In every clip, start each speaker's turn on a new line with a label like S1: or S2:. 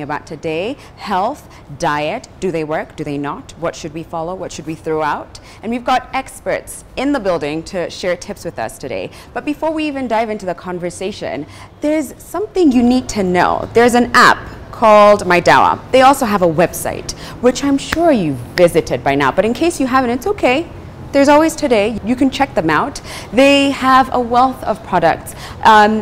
S1: talking about today. Health, diet, do they work, do they not? What should we follow, what should we throw out? And we've got experts in the building to share tips with us today. But before we even dive into the conversation, there's something you need to know. There's an app called My Dawa. They also have a website, which I'm sure you've visited by now, but in case you haven't, it's okay. There's always today. You can check them out. They have a wealth of products,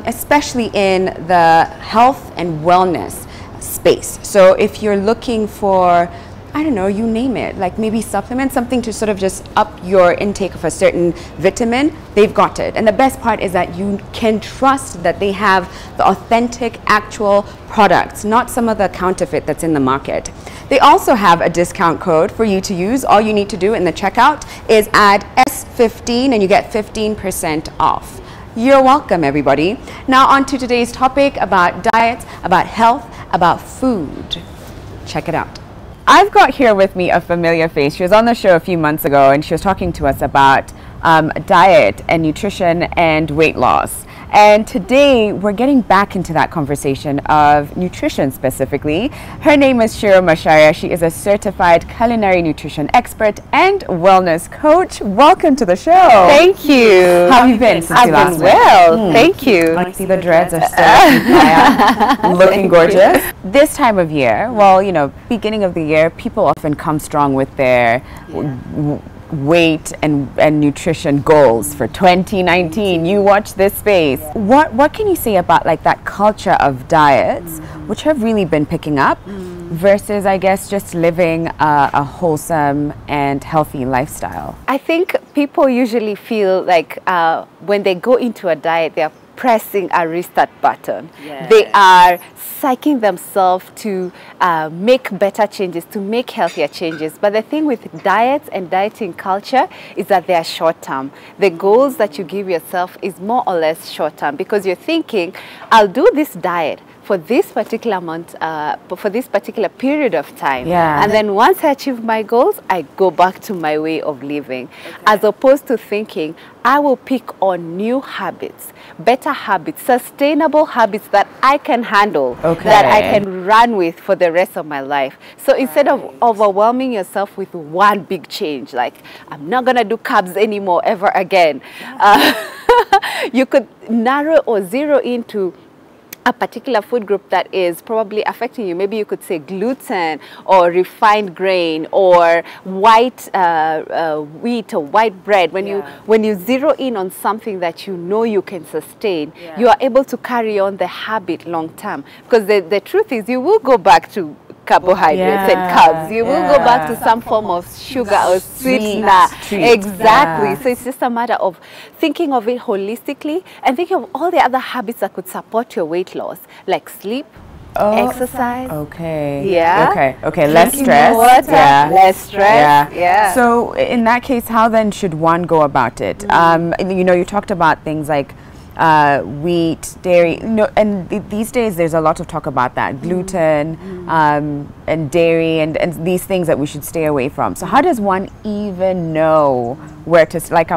S1: especially in the health and wellness space. So if you're looking for, I don't know, you name it, like maybe supplements, something to sort of just up your intake of a certain vitamin, they've got it. And the best part is that you can trust that they have the authentic, actual products, not some of the counterfeit that's in the market. They also have a discount code for you to use. All you need to do in the checkout is add S15 and you get 15% off. You're welcome, everybody. Now on to today's topic about diets, about health, about food. Check it out. I've got here with me a familiar face. She was on the show a few months ago and she was talking to us about diet and nutrition and weight loss. And today we're getting back into that conversation of nutrition specifically. Her name is Shiro Macharia. She is a certified culinary nutrition expert and wellness coach. Welcome to the show.
S2: Thank you.
S1: How have you been since you last
S2: I've been well. Thank you.
S1: I see the dreads are still looking gorgeous. This time of year, well, you know, beginning of the year, people often come strong with their weight and nutrition goals for 2019. You watch this space. What can you say about like that culture of diets, which have really been picking up, versus I guess just living a wholesome and healthy lifestyle?
S2: I think people usually feel like when they go into a diet, they are pressing a restart button. Yes. They are psyching themselves to make better changes, to make healthier changes. But the thing with diets and dieting culture is that they are short-term. The goals that you give yourself is more or less short-term because you're thinking, I'll do this diet for this particular amount, for this particular period of time. Yeah. And then once I achieve my goals, I go back to my way of living. Okay. As opposed to thinking, I will pick on new habits, better habits, sustainable habits that I can handle, that I can run with for the rest of my life. So instead of overwhelming yourself with one big change, like I'm not gonna do carbs anymore ever again, you could narrow or zero into a particular food group that is probably affecting you. Maybe you could say gluten or refined grain or white wheat or white bread. When you zero in on something that you know you can sustain, you are able to carry on the habit long term. Because the truth is you will go back to carbohydrates and carbs. You will go back to some form of sugar or sweetener. Exactly. So it's just a matter of thinking of it holistically and thinking of all the other habits that could support your weight loss, like sleep, exercise.
S1: Okay. Less stress.
S2: Less stress.
S1: So in that case, how then should one go about it? You know, you talked about things like wheat, dairy, and these days there's a lot of talk about that, gluten and dairy and these things that we should stay away from. So how does one even know where to, like,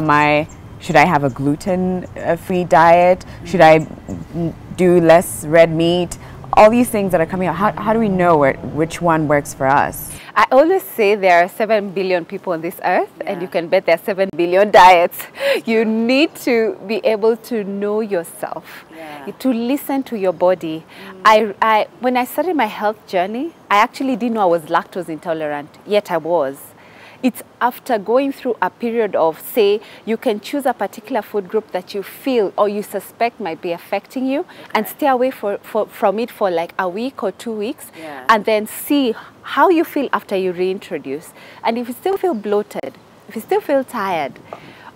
S1: should I have a gluten-free diet? Should I do less red meat? All these things that are coming out, how do we know which one works for us?
S2: I always say there are 7 billion people on this earth, and you can bet there are 7 billion diets. You need to be able to know yourself, to listen to your body. When I started my health journey, I actually didn't know I was lactose intolerant, yet I was. It's after going through a period of, say, you can choose a particular food group that you feel or you suspect might be affecting you and stay away from it for like a week or 2 weeks and then see how you feel after you reintroduce. And if you still feel bloated, if you still feel tired,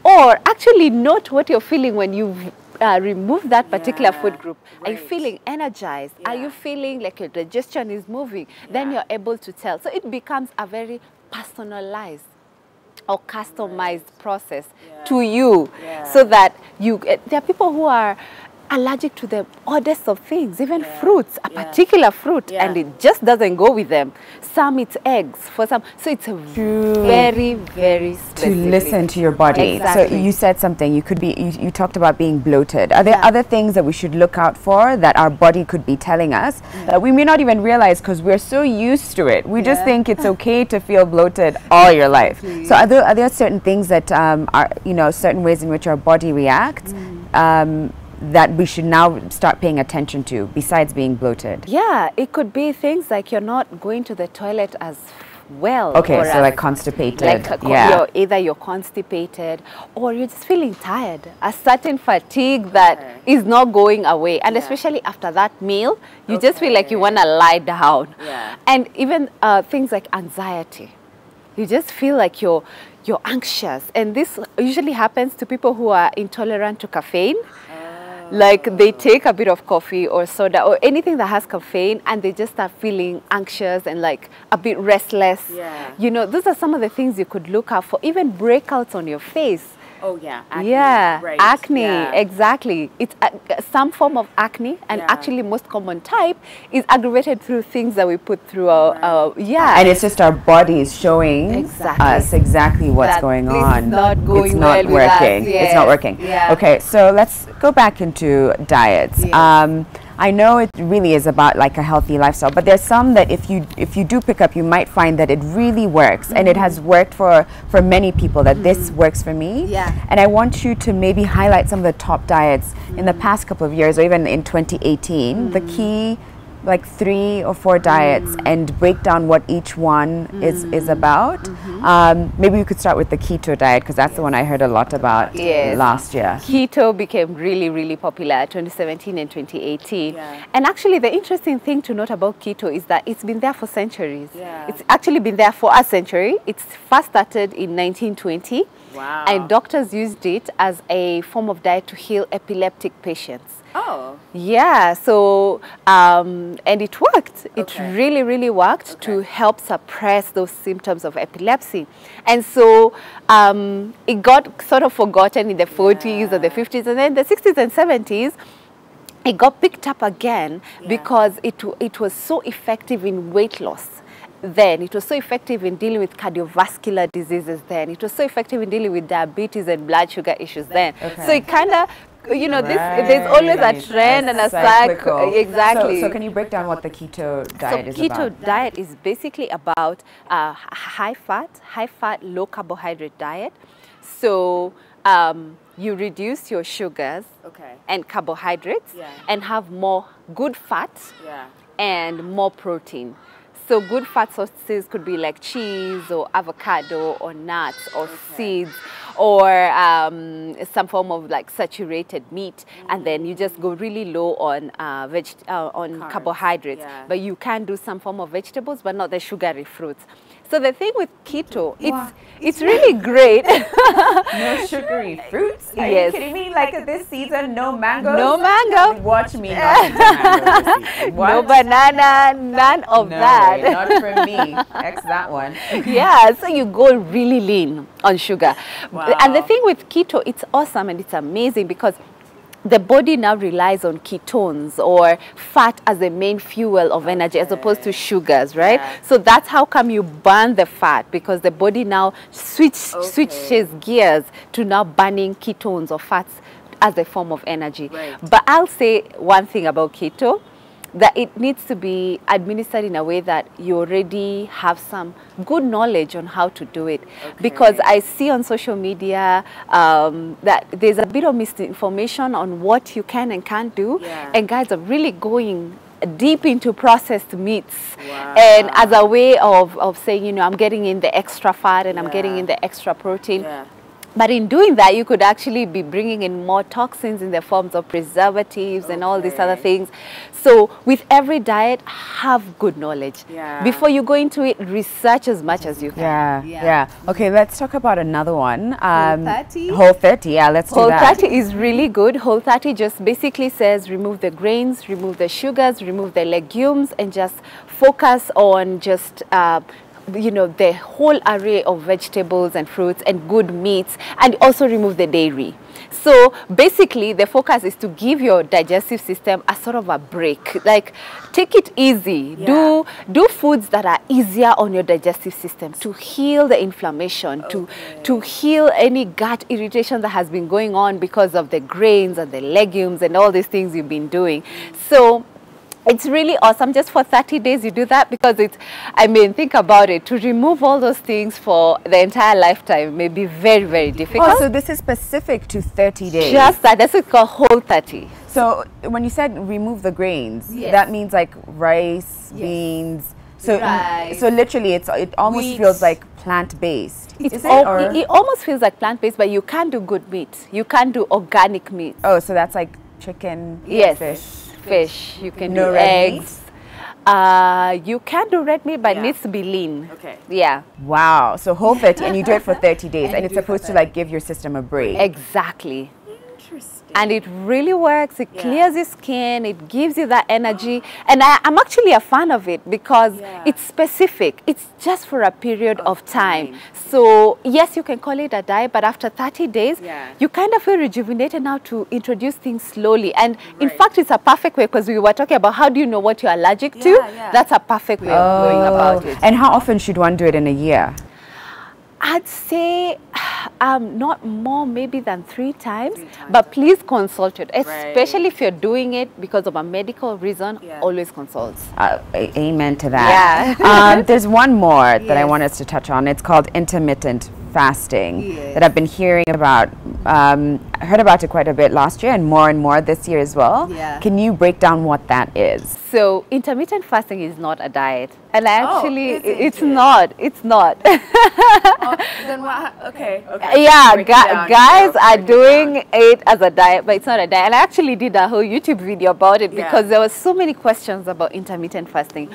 S2: or actually note what you're feeling when you've remove that particular food group. Are you feeling energized? Are you feeling like your digestion is moving? Then you're able to tell. So it becomes a very personalized or customized process to you, so that there are people who are allergic to the oddest of things, even fruits, a particular fruit, and it just doesn't go with them. Some it's eggs, for some. So it's a very, very specific.
S1: To listen to your body.
S2: Exactly.
S1: So you said something, you talked about being bloated. Are there other things that we should look out for that our body could be telling us that we may not even realize because we're so used to it? We just think it's okay to feel bloated all your life. So are there certain things that are, you know, certain ways in which our body reacts that we should now start paying attention to besides being bloated?
S2: Yeah, it could be things like you're not going to the toilet as well.
S1: Okay, so like constipated.
S2: Like either you're constipated or you're just feeling tired. A certain fatigue that is not going away. And especially after that meal, you just feel like you want to lie down. And even things like anxiety. You just feel like you're anxious. And this usually happens to people who are intolerant to caffeine. Like they take a bit of coffee or soda or anything that has caffeine and they just start feeling anxious and like a bit restless. You know, those are some of the things you could look out for. Even breakouts on your face.
S1: Oh yeah, acne.
S2: Yeah,
S1: right.
S2: acne, exactly. It's some form of acne, and actually most common type is aggravated through things that we put through our
S1: and it's just our bodies showing us exactly what's going on.
S2: Not going
S1: it's not
S2: well
S1: working.
S2: With us.
S1: It's not working. Okay, so let's go back into diets. I know it really is about like a healthy lifestyle, but there's some that if you do pick up, you might find that it really works, and it has worked for many people, that this works for me. And I want you to maybe highlight some of the top diets in the past couple of years, or even in 2018, the key like 3 or 4 diets, and break down what each one is about. Maybe we could start with the keto diet, because that's the one I heard a lot about last year.
S2: Keto became really, really popular 2017 and 2018. And actually the interesting thing to note about keto is that it's been there for centuries. It's actually been there for a century. It's first started in 1920. And doctors used it as a form of diet to heal epileptic patients. Yeah, so and it worked. It really, really worked to help suppress those symptoms of epilepsy. And so it got sort of forgotten in the 40s or the 50s, and then the 60s and 70s. It got picked up again because it was so effective in weight loss. Then it was so effective in dealing with cardiovascular diseases. Then it was so effective in dealing with diabetes and blood sugar issues. Then so it kind of, you know, there's always a trend and a cycle. Exactly.
S1: So can you break down what the keto diet is about?
S2: Keto diet is basically about high fat, low carbohydrate diet. So you reduce your sugars and carbohydrates and have more good fats and more protein. So good fat sources could be like cheese or avocado or nuts or seeds or some form of like saturated meat, and then you just go really low on carbohydrates. But you can do some form of vegetables, but not the sugary fruits. So the thing with keto, it's really great.
S1: No sugary fruits? Are you kidding me? Like this season, no mangoes?
S2: No mango.
S1: Watch me not eat mango this season.
S2: No banana, none of that.
S1: Not for me. X that one.
S2: Yeah, so you go really lean on sugar. And the thing with keto, it's awesome and it's amazing because the body now relies on ketones or fat as the main fuel of energy as opposed to sugars, right? So that's how come you burn the fat, because the body now switches gears to now burning ketones or fats as a form of energy. But I'll say one thing about keto, that it needs to be administered in a way that you already have some good knowledge on how to do it. Because I see on social media that there's a bit of misinformation on what you can and can't do. And guys are really going deep into processed meats. And as a way of saying, you know, I'm getting in the extra fat and I'm getting in the extra protein. But in doing that, you could actually be bringing in more toxins in the forms of preservatives and all these other things. So with every diet, have good knowledge. Before you go into it, research as much as you can.
S1: Okay, let's talk about another one.
S2: Whole30.
S1: Whole30, yeah, let's do that.
S2: Whole30 is really good. Whole30 just basically says remove the grains, remove the sugars, remove the legumes, and just focus on just you know, the whole array of vegetables and fruits and good meats, and also remove the dairy. So basically the focus is to give your digestive system a sort of a break. Like, take it easy.
S1: Yeah.
S2: Do foods that are easier on your digestive system to heal the inflammation, to heal any gut irritation that has been going on because of the grains and the legumes and all these things you've been doing. So it's really awesome. Just for 30 days you do that, because it's, I mean, think about it, to remove all those things for the entire lifetime may be very, very difficult.
S1: Oh, so this is specific to 30 days?
S2: Just that, that's what we call Whole 30.
S1: So when you said remove the grains,
S2: Yes.
S1: that means like rice, beans. So
S2: Rice,
S1: so literally it almost
S2: wheat.
S1: feels like plant-based.
S2: It's
S1: Is it, or?
S2: it almost feels like plant-based, but you can't do good meat. You can't do organic meat.
S1: Oh, so that's like chicken,
S2: Yes.
S1: fish.
S2: You can
S1: No
S2: do
S1: red meat?
S2: eggs. You can do red meat, but it
S1: Yeah.
S2: needs to be lean.
S1: Okay.
S2: Yeah,
S1: Wow. So whole 30, and you do it for 30 days, and it's supposed to like give your system a break.
S2: exactly.
S1: Interesting.
S2: And it really works. It
S1: Yeah.
S2: clears your skin. It gives you that energy. And I'm actually a fan of it because
S1: Yeah.
S2: it's specific. It's just for a period of time. So yes, you can call it a diet, but after 30 days,
S1: Yeah.
S2: you kind of feel rejuvenated now to introduce things slowly. And in
S1: Right.
S2: fact, it's a perfect way, because we were talking about how do you know what you're allergic to?
S1: Yeah.
S2: That's a perfect way of going about it.
S1: And how often should one do it in a year?
S2: I'd say not more maybe than 3 times, but please consult it, especially if you're doing it because of a medical reason. Always consult.
S1: Amen to that.
S2: Yeah.
S1: There's one more that I
S2: Yes.
S1: want us to touch on. It's called intermittent fasting that I've been hearing about. I heard about it quite a bit last year and more this year as well.
S2: Yeah.
S1: Can you break down what that is?
S2: So intermittent fasting is not a diet, and actually
S1: isn't
S2: it's
S1: it?
S2: not. It's not.
S1: Then what? Okay.
S2: Yeah,
S1: Break it down.
S2: guys
S1: Yeah,
S2: are
S1: break it
S2: doing it as a diet, but it's not a diet. And I actually did a whole YouTube video about it because there were so many questions about intermittent fasting.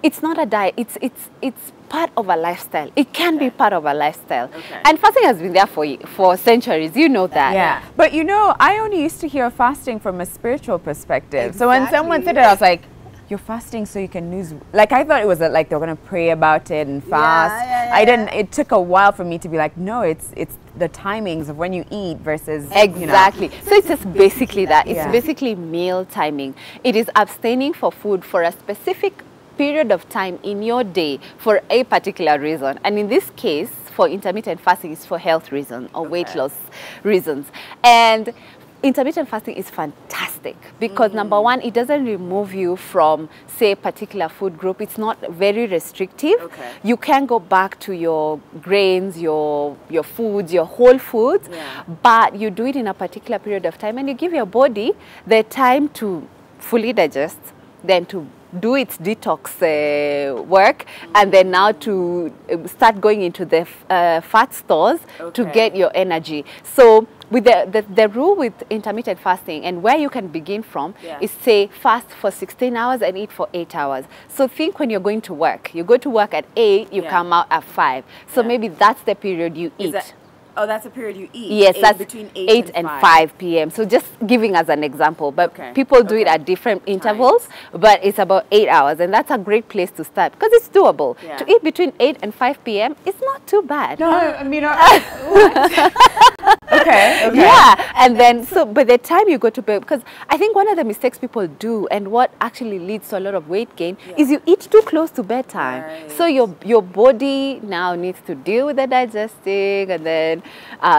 S2: It's not a diet. It's part of a lifestyle. It can be part of a lifestyle. And fasting has been there for centuries. You know that.
S1: Yeah, but you know, I only used to hear fasting from a spiritual perspective. So when someone said it, I was like, you're fasting so you can lose. Like, I thought it was like they were going to pray about it and fast. I didn't. It took a while for me to be like, no, it's the timings of when you eat versus
S2: Exactly.
S1: You know.
S2: So it's just basically that. It's
S1: Yeah.
S2: basically meal timing. It is abstaining for food for a specific period of time in your day for a particular reason. And in this case, for intermittent fasting, it's for health reasons or weight loss reasons. And intermittent fasting is fantastic because number one, it doesn't remove you from, say, a particular food group. It's not very restrictive. You can go back to your grains, your foods, your whole foods, but you do it in a particular period of time, and you give your body the time to fully digest, then to do its detox work, and then now to start going into the fat stores to get your energy. So with the rule with intermittent fasting, and where you can begin from, is say fast for 16 hours and eat for 8 hours. So think when you're going to work. You go to work at 8, you come out at 5. So maybe that's the period you eat.
S1: Oh, that's a period you eat?
S2: Yes, that's
S1: between
S2: 8 and 5 p.m. So just giving as an example, but people do it at different intervals, but it's about 8 hours, and that's a great place to start because it's doable. To eat between 8 and 5 p.m. is not too bad.
S1: No, I mean, okay.
S2: Yeah, and then so by the time you go to bed, because I think one of the mistakes people do and what actually leads to a lot of weight gain is you eat too close to bedtime. So your body now needs to deal with the digesting, and then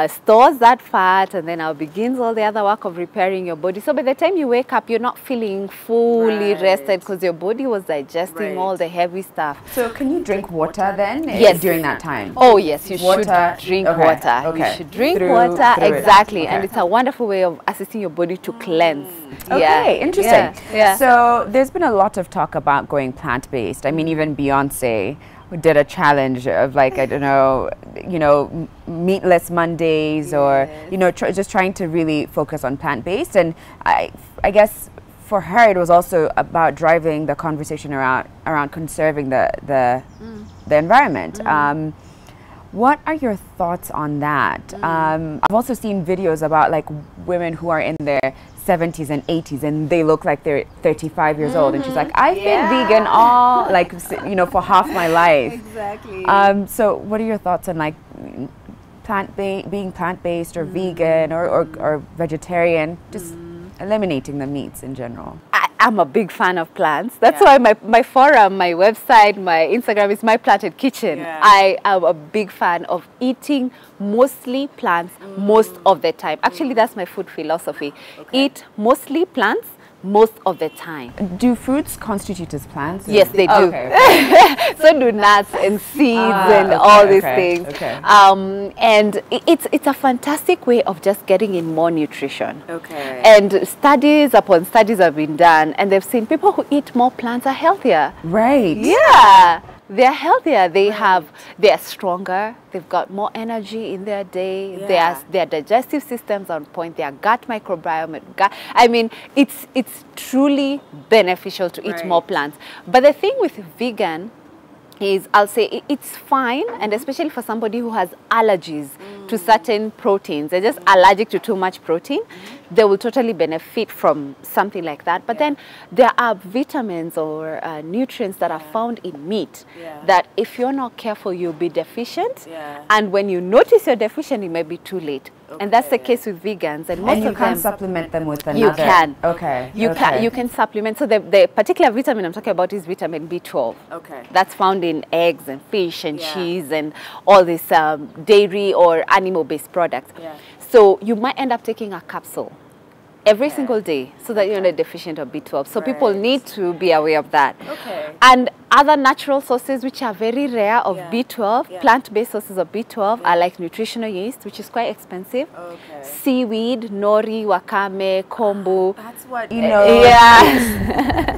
S2: stores that fat, and then now begins all the other work of repairing your body. So by the time you wake up, you're not feeling fully rested because your body was digesting all the heavy stuff.
S1: So can you drink water then?
S2: Yes.
S1: During that time?
S2: Oh yes, you should drink
S1: Okay.
S2: water. You should drink
S1: Through
S2: water,
S1: it.
S2: exactly. And it's a wonderful way of assisting your body to cleanse.
S1: Okay, interesting.
S2: Yeah.
S1: So there's been a lot of talk about going plant-based. I mean, even Beyonce did a challenge of like, I don't know, meatless Mondays or, just trying to really focus on plant-based. And I guess for her, it was also about driving the conversation around conserving the environment. What are your thoughts on that? I've also seen videos about like women who are in their 70s and 80s and they look like they're 35 years old, and she's like, I've been vegan all like, you know, for half my life.
S2: Exactly.
S1: So what are your thoughts on like being plant-based or vegan or vegetarian, just eliminating the meats in general?
S2: I'm a big fan of plants. That's why my forum, my website, my Instagram is My Planted Kitchen. I am a big fan of eating mostly plants most of the time. Actually, that's my food philosophy. Eat mostly plants most of the time.
S1: Do fruits constitute as plants?
S2: Yes, they do.
S1: Okay.
S2: So do nuts and seeds and all these things. And it's a fantastic way of just getting in more nutrition. And studies upon studies have been done, and they've seen people who eat more plants are healthier.
S1: Right.
S2: Yeah. They're healthier. They're stronger. They've got more energy in their day. Their digestive systems on point. Their gut microbiome. I mean, it's truly beneficial to eat more plants. But the thing with vegan is, I'll say it's fine, and especially for somebody who has allergies to certain proteins, they're just allergic to too much protein, they will totally benefit from something like that. But then there are vitamins or nutrients that are found in meat that if you're not careful, you'll be deficient. And when you notice you're deficient, it may be too late. And that's the case with vegans. And most
S1: you
S2: of
S1: can
S2: them,
S1: supplement them with another.
S2: You can.
S1: You
S2: can supplement. So the particular vitamin I'm talking about is vitamin B12. That's found in eggs and fish and cheese and all these dairy or animal-based products. So you might end up taking a capsule every single day so that you're not deficient of B12. So people need to be aware of that. And other natural sources which are very rare of B12, plant-based sources of B12 are like nutritional yeast, which is quite expensive. Seaweed, nori, wakame, kombu.
S1: That's what, you know,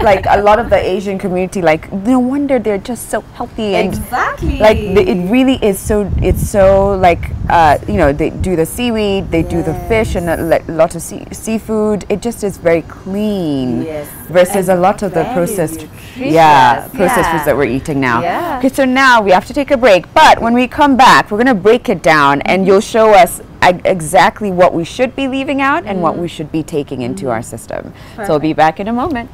S1: like a lot of the Asian community, like, no wonder they're just so healthy. And like, it really is so, it's so like, you know, they do the seaweed, they do the fish and a lot of seafood. It just is very clean versus a lot of the processed, processed foods that we're eating now. Okay, so now we have to take a break, but when we come back, we're going to break it down and you'll show us exactly what we should be leaving out and what we should be taking into our system. So we'll be back in a moment.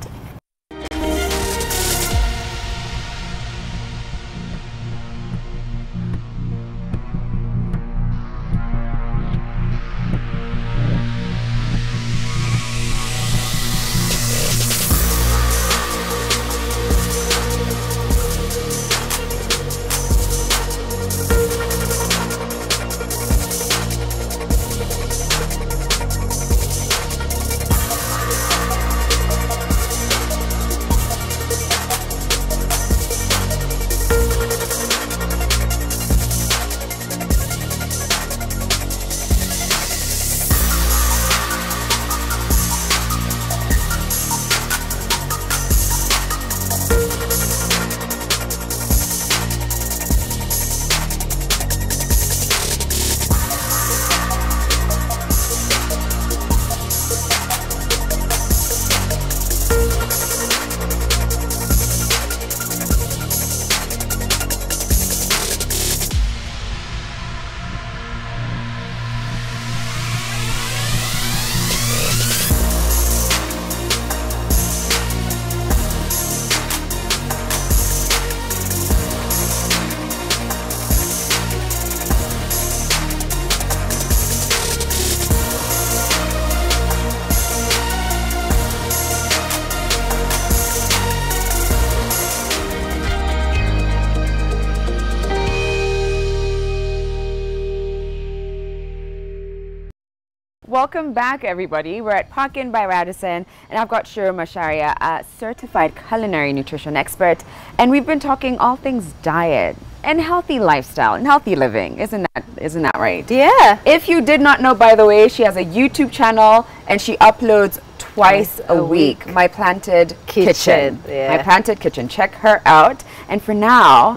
S1: Welcome back, everybody. We're at Park Inn by Radisson, and I've got Shira Masharia, a certified culinary nutrition expert, and we've been talking all things diet and healthy lifestyle and healthy living. Isn't that right?
S2: Yeah.
S1: If you did not know, by the way, she has a YouTube channel and she uploads twice a week. My Planted Kitchen. My Planted Kitchen. Check her out. And for now,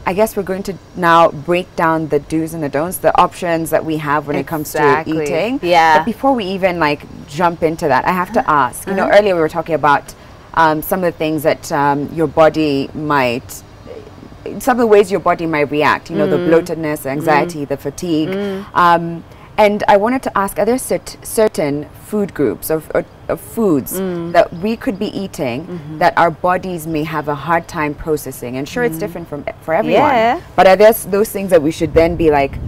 S1: I guess we're going to now break down the do's and the don'ts, the options that we have when it comes to eating. But before we even like jump into that, I have to ask, you know, earlier we were talking about some of the things that your body might some of the ways your body might react, you know, the bloatedness, anxiety, the fatigue. And I wanted to ask, are there certain food groups of foods that we could be eating that our bodies may have a hard time processing? And sure, it's different for everyone. But are there those things that we should then be like,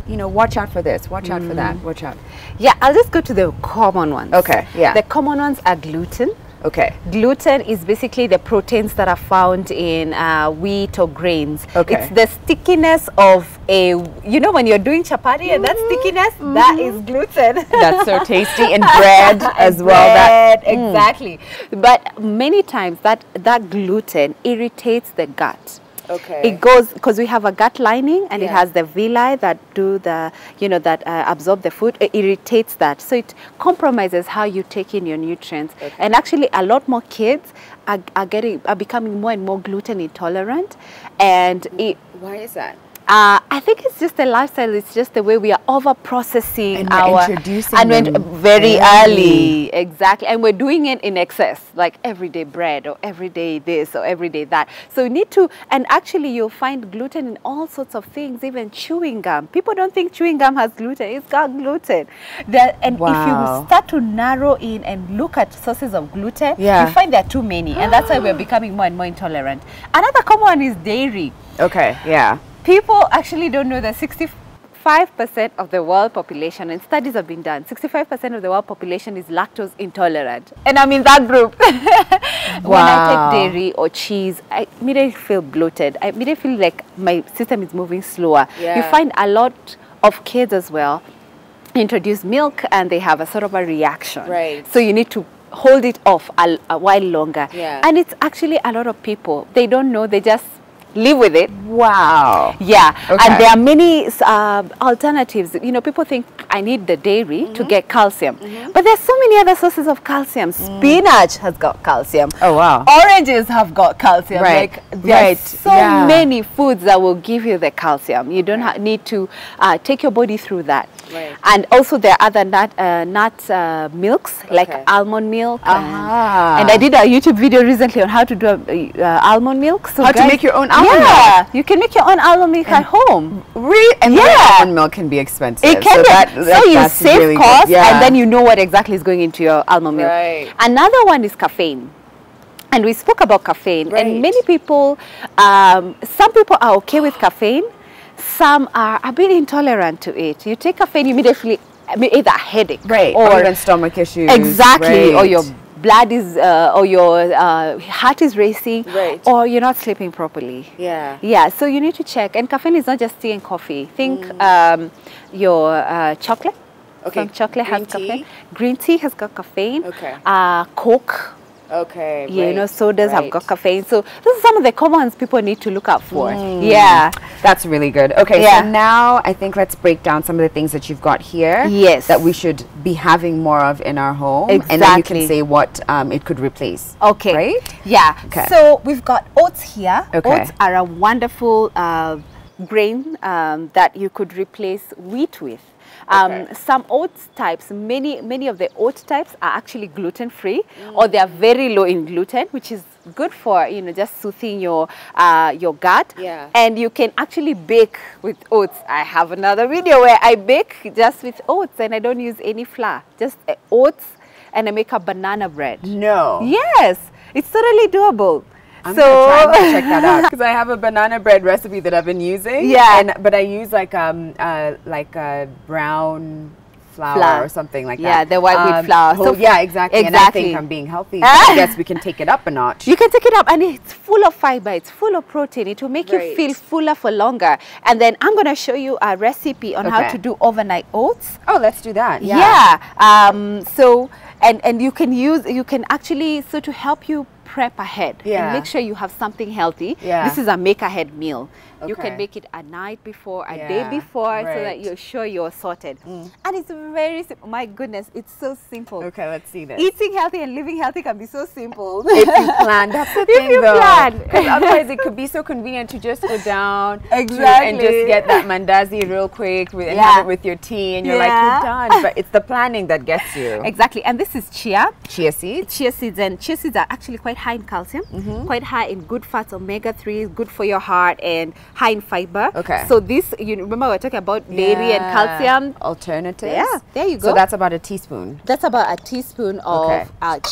S1: you know, watch out for this, watch out for that, watch out?
S2: Yeah, I'll just go to the common ones.
S1: Okay, yeah.
S2: The common ones are gluten.
S1: Okay.
S2: Gluten is basically the proteins that are found in wheat or grains.
S1: Okay.
S2: It's the stickiness of you know, when you're doing chapati and that stickiness, that is gluten.
S1: That's so tasty. And bread as well.
S2: Bread, exactly. But many times that gluten irritates the gut.
S1: Okay.
S2: It goes, because we have a gut lining and it has the villi that do the, you know, that absorb the food. It irritates that. So it compromises how you take in your nutrients. Okay. And actually a lot more kids are becoming more and more gluten intolerant. And
S1: why is that?
S2: I think it's just the lifestyle. It's just the way we are over processing
S1: introducing them
S2: very early. Exactly. And we're doing it in excess, like everyday bread or everyday this or everyday that. So you need to, and actually you'll find gluten in all sorts of things, even chewing gum. People don't think chewing gum has gluten. It's got gluten. And if you start to narrow in and look at sources of gluten, you find there are too many. And that's why we're becoming more and more intolerant. Another common one is dairy.
S1: Okay, yeah.
S2: People actually don't know that 65% of the world population, and studies have been done, 65% of the world population is lactose intolerant. And I'm in that group. When I take dairy or cheese, I immediately feel bloated. I immediately feel like my system is moving slower. You find a lot of kids as well introduce milk and they have a sort of a reaction. Right. So you need to hold it off a while longer. And it's actually a lot of people. They don't know, they just live with it.
S1: Wow.
S2: Yeah. Okay. And there are many alternatives. You know, people think I need the dairy to get calcium. But there's so many other sources of calcium. Spinach has got calcium.
S1: Oh, wow.
S2: Oranges have got calcium. Like, there's so many foods that will give you the calcium. You don't need to take your body through that. And also there are other nut milks, like almond milk. And I did a YouTube video recently on how to do almond milk. So
S1: how to make your own almond milk.
S2: You can make your own almond milk at home.
S1: Really? And almond milk can be expensive.
S2: It can so you save really costs and then you know what exactly is going into your almond milk. Another one is caffeine. And we spoke about caffeine. And many people, some people are okay with caffeine. Some are a bit intolerant to it. You take caffeine, you immediately either a headache.
S1: Or even stomach issues.
S2: Exactly. Or your blood is, or your heart is racing. Or you're not sleeping properly. Yeah, so you need to check. And caffeine is not just tea and coffee. Think your chocolate. Some chocolate has caffeine. Green tea has got caffeine. Coke. You know, sodas have got caffeine. So those are some of the common ones people need to look out for.
S1: That's really good. Okay, so now I think let's break down some of the things that you've got here that we should be having more of in our home. And then you can say what it could replace. Right?
S2: Yeah. So we've got oats here. Oats are a wonderful grain that you could replace wheat with. Some oats types, many of the oat types are actually gluten-free, or they are very low in gluten, which is good for, you know, just soothing your gut. And you can actually bake with oats. I have another video where I bake just with oats and I don't use any flour, just oats, and I make a banana bread. Yes, it's totally doable.
S1: I'm gonna try to check that out because I have a banana bread recipe that I've been using. But I use like a brown flour or something like that.
S2: The white wheat flour.
S1: So exactly. And I think I'm being healthy. So I guess we can take it up a notch.
S2: You can take it up, and it's full of fiber. It's full of protein. It will make you feel fuller for longer. And then I'm gonna show you a recipe on how to do overnight oats.
S1: Oh, let's do that.
S2: So and you can actually to help you prep ahead and make sure you have something healthy. This is a make ahead meal. You can
S1: Okay.
S2: make it a night before, a
S1: Yeah,
S2: day before, so that
S1: right.
S2: you're sure you're sorted. And it's very simple. My goodness, it's so simple.
S1: Okay, let's see this.
S2: Eating healthy and living healthy can be so simple.
S1: If you plan, that's the thing
S2: you
S1: though.
S2: plan.
S1: Because otherwise it could be so convenient to just go down
S2: Exactly.
S1: and just get that mandazi real quick and have it with your tea and you're like, you're done. But it's the planning that gets you.
S2: Exactly. And this is chia.
S1: Chia seeds?
S2: Chia seeds, and chia seeds are actually quite high in calcium, quite high in good fats, omega-3, good for your heart, and high in fiber.
S1: Okay.
S2: So this, you remember we're talking about dairy and calcium
S1: alternatives.
S2: Yeah, there you go.
S1: So that's about a teaspoon.
S2: That's about a teaspoon of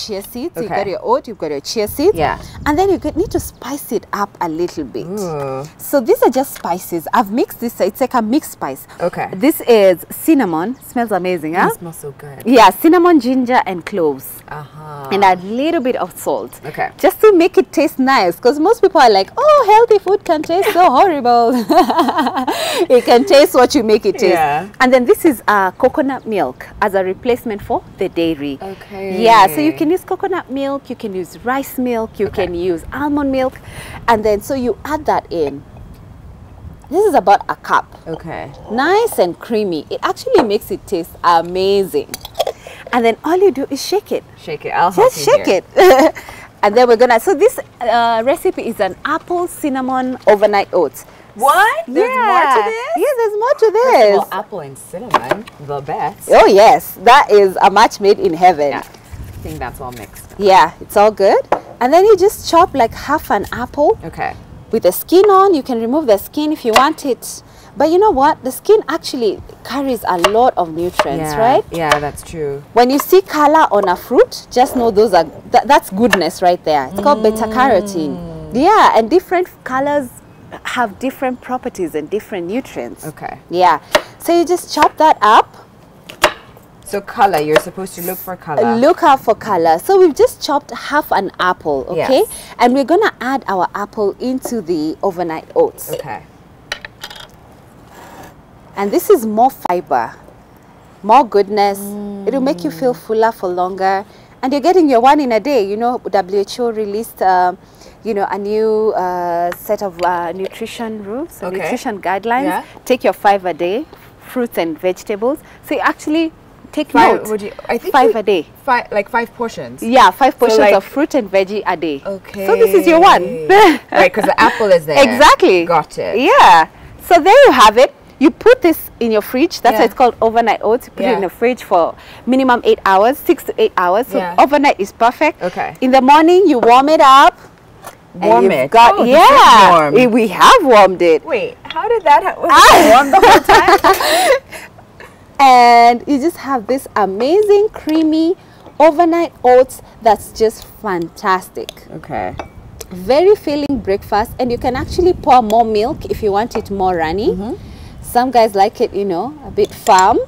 S2: chia seeds. So you've got your oat, you've got your chia seeds.
S1: Yeah.
S2: And then you need to spice it up a little bit.
S1: Ooh.
S2: So these are just spices. I've mixed this. It's like a mixed spice.
S1: Okay.
S2: This is cinnamon. Smells amazing, huh?
S1: It smells so good.
S2: Yeah, cinnamon, ginger, and cloves.
S1: Uh-huh.
S2: And a little bit of salt.
S1: Okay.
S2: Just to make it taste nice, because most people are like, oh, healthy food can taste so horrible. It can taste what you make it taste.
S1: Yeah.
S2: And then this is coconut milk as a replacement for the dairy.
S1: Okay.
S2: Yeah, so you can use coconut milk, you can use rice milk, you can use almond milk, and then so you add that in. This is about a cup.
S1: Okay.
S2: Nice and creamy. It actually makes it taste amazing. And then all you do is shake it.
S1: Shake it. I'll help
S2: Just
S1: you
S2: shake
S1: here.
S2: it. And then we're gonna, so this recipe is an apple cinnamon overnight oats.
S1: What? There's more to this?
S2: Yes, there's more to
S1: First
S2: this.
S1: of all, apple and cinnamon, the best.
S2: Oh yes, that is a match made in heaven.
S1: Yeah. I think that's all mixed.
S2: Yeah, it's all good. And then you just chop like half an apple
S1: Okay.
S2: with the skin on. You can remove the skin if you want it. But you know what? The skin actually carries a lot of nutrients, right?
S1: Yeah, that's true.
S2: When you see color on a fruit, just know those are that's goodness right there. It's called beta carotene. Yeah, and different colors have different properties and different nutrients.
S1: Okay.
S2: Yeah. So you just chop that up.
S1: So color, you're supposed to look for color.
S2: Look out for color. So we've just chopped half an apple, okay?
S1: Yes.
S2: And we're gonna add our apple into the overnight oats.
S1: Okay.
S2: And this is more fiber, more goodness. It'll make you feel fuller for longer. And you're getting your one in a day. You know, WHO released, you know, a new set of nutrition rules, nutrition guidelines.
S1: Yeah.
S2: Take your 5 a day, fruits and vegetables. So you actually take
S1: Five,
S2: note.
S1: would you, I think
S2: 5 a day.
S1: Like 5 portions.
S2: Yeah, 5 portions
S1: like-
S2: of fruit and veggie a day.
S1: Okay.
S2: So this is your one.
S1: Right, because the apple is there.
S2: Exactly.
S1: Got it.
S2: Yeah. So there you have it. You put this in your fridge. That's why
S1: Yeah.
S2: it's called overnight oats. You put it in the fridge for minimum 8 hours, 6 to 8 hours. So
S1: Yeah.
S2: overnight is perfect.
S1: Okay.
S2: In the morning, you warm it up. and
S1: Warm
S2: you've
S1: it.
S2: Got,
S1: Oh, this is
S2: yeah.
S1: warm.
S2: We have warmed it.
S1: Wait, how did that happen? Was it warm the whole time?
S2: And you just have this amazing, creamy overnight oats that's just fantastic.
S1: Okay.
S2: Very filling breakfast, and you can actually pour more milk if you want it more runny. Some guys like it, you know, a bit firm.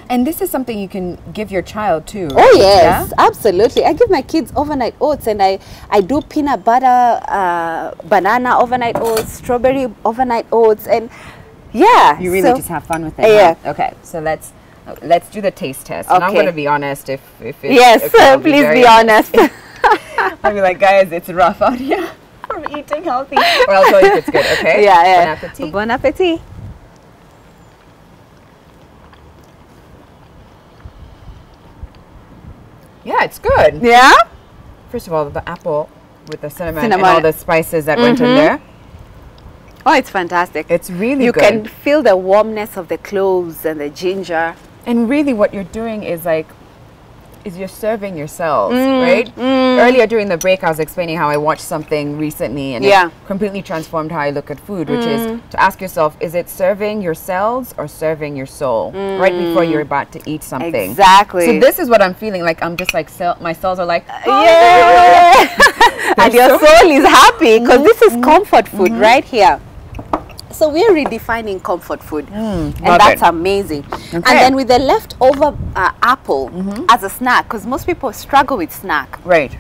S1: And this is something you can give your child too.
S2: Oh
S1: right?
S2: yes,
S1: Yeah?
S2: absolutely. I give my kids overnight oats, and I do peanut butter, banana overnight oats, strawberry overnight oats, and yeah.
S1: You really
S2: so-
S1: just have fun with it.
S2: Yeah.
S1: Huh? Okay, so let's do the taste test. And I'm
S2: Okay.
S1: going to be honest if it's
S2: Yes,
S1: okay, I'll be
S2: please
S1: very
S2: be honest.
S1: I'll be like, guys, it's rough out here. I'm eating healthy. Or I'll tell you if it's good, okay?
S2: Yeah, yeah.
S1: Bon appetit.
S2: Bon appetit.
S1: Yeah, it's good.
S2: Yeah.
S1: First of all, the apple with the cinnamon and
S2: Cinnamon.
S1: all the spices that went in there.
S2: Oh, it's fantastic.
S1: It's really
S2: You
S1: good.
S2: can feel the warmness of the cloves and the ginger.
S1: And really what you're doing is like, you're serving yourselves, right? Earlier during the break, I was explaining how I watched something recently and it completely transformed how I look at food, which is to ask yourself, is it serving your cells or serving your soul? Right before you're about to eat something.
S2: Exactly.
S1: So this is what I'm feeling like. I'm just like, my cells are like,
S2: yeah. And your soul is happy because this is comfort food right here. So we're redefining comfort food, and that's amazing. And then with the leftover apple as a snack, because most people struggle with snack.
S1: Right.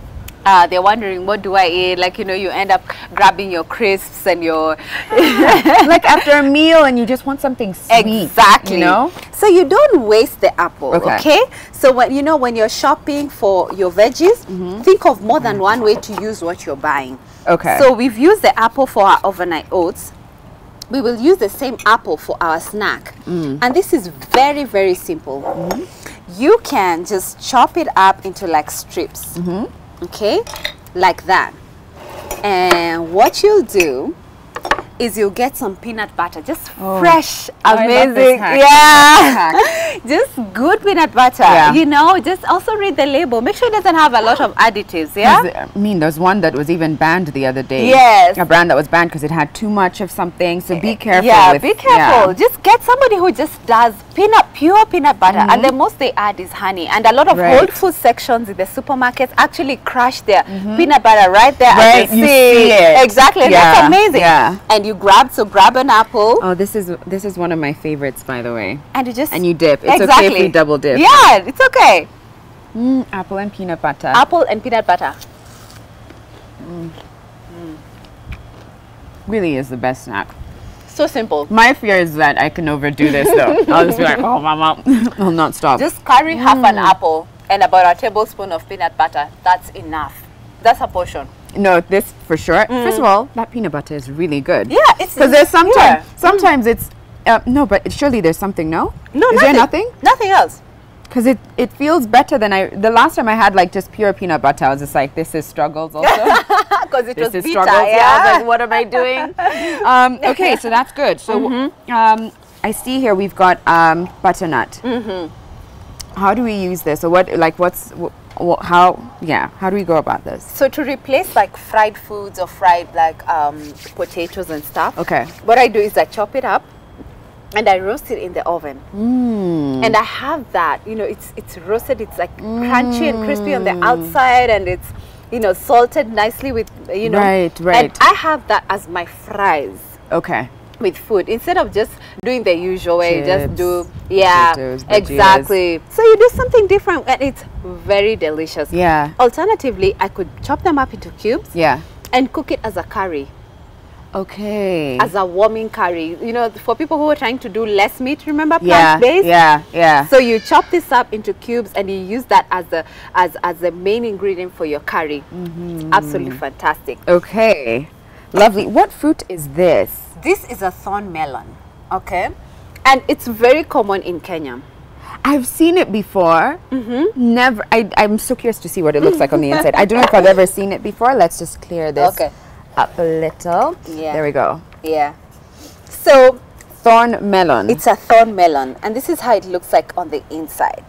S2: They're wondering, what do I eat? Like, you know, you end up grabbing your crisps and your...
S1: Like after a meal and you just want something sweet.
S2: Exactly.
S1: You know?
S2: So you don't waste the apple,
S1: Okay.
S2: okay? So when, you know, when you're shopping for your veggies, think of more than one way to use what you're buying.
S1: Okay.
S2: So we've used the apple for our overnight oats. we will use the same apple for our snack. And this is very, very simple. You can just chop it up into like strips, okay, like that. And what you'll do is you'll get some peanut butter, just fresh, amazing, just good peanut butter. You know, just also read the label. Make sure it doesn't have a lot of additives.
S1: I mean, there's one that was even banned the other day.
S2: Yes,
S1: a brand that was banned because it had too much of something. So be careful.
S2: Yeah, be careful. Just get somebody who just does pure peanut butter, and the most they add is honey. And a lot of whole food sections in the supermarkets actually crush their peanut butter right there.
S1: Right, you see it.
S2: Exactly. That's amazing. And you grab an apple.
S1: Oh, this is one of my favorites, by the way.
S2: And you just
S1: you dip. It's okay if you double dip.
S2: Yeah, it's okay.
S1: Apple and peanut butter.
S2: Apple and peanut butter.
S1: Really is the best snack.
S2: So simple.
S1: My fear is that I can overdo this though. I'll just be like, oh, mama, I'll not stop.
S2: Just carry half an apple and about a tablespoon of peanut butter. That's enough. That's a portion.
S1: No, this for sure. First of all, that peanut butter is really good.
S2: Yeah, it's
S1: because there's sometimes it's no, but surely there's something. No,
S2: is
S1: there nothing?
S2: Nothing else.
S1: Because it feels better than the last time I had like just pure peanut butter. I was just like, this is struggles also.
S2: Because it was bitter.
S1: Struggles. I was like, what am I doing? Okay, so that's good. So I see here we've got butternut. How do we use this? Or how do we go about this?
S2: So to replace like fried foods or fried like potatoes and stuff, what I do is I chop it up and I roast it in the oven. And I have that, you know, it's roasted, it's like crunchy and crispy on the outside, and it's, you know, salted nicely with, you know.
S1: Right.
S2: And I have that as my fries.
S1: Okay.
S2: With food, instead of just doing the usual way, you just do,
S1: potatoes,
S2: exactly. So you do something different, and it's very delicious.
S1: Yeah.
S2: Alternatively, I could chop them up into cubes.
S1: Yeah.
S2: And cook it as a curry.
S1: Okay.
S2: As a warming curry, you know, for people who are trying to do less meat, remember, plant-based?
S1: Yeah.
S2: So you chop this up into cubes and you use that as the main ingredient for your curry. Absolutely fantastic.
S1: Okay. Lovely. What fruit is this?
S2: This is a thorn melon, okay? And it's very common in Kenya.
S1: I've seen it before. Never. I'm so curious to see what it looks like on the inside. I don't know if I've ever seen it before. Let's just clear this up a little. Yeah. There we go.
S2: Yeah. So
S1: thorn melon.
S2: It's a thorn melon, and this is how it looks like on the inside.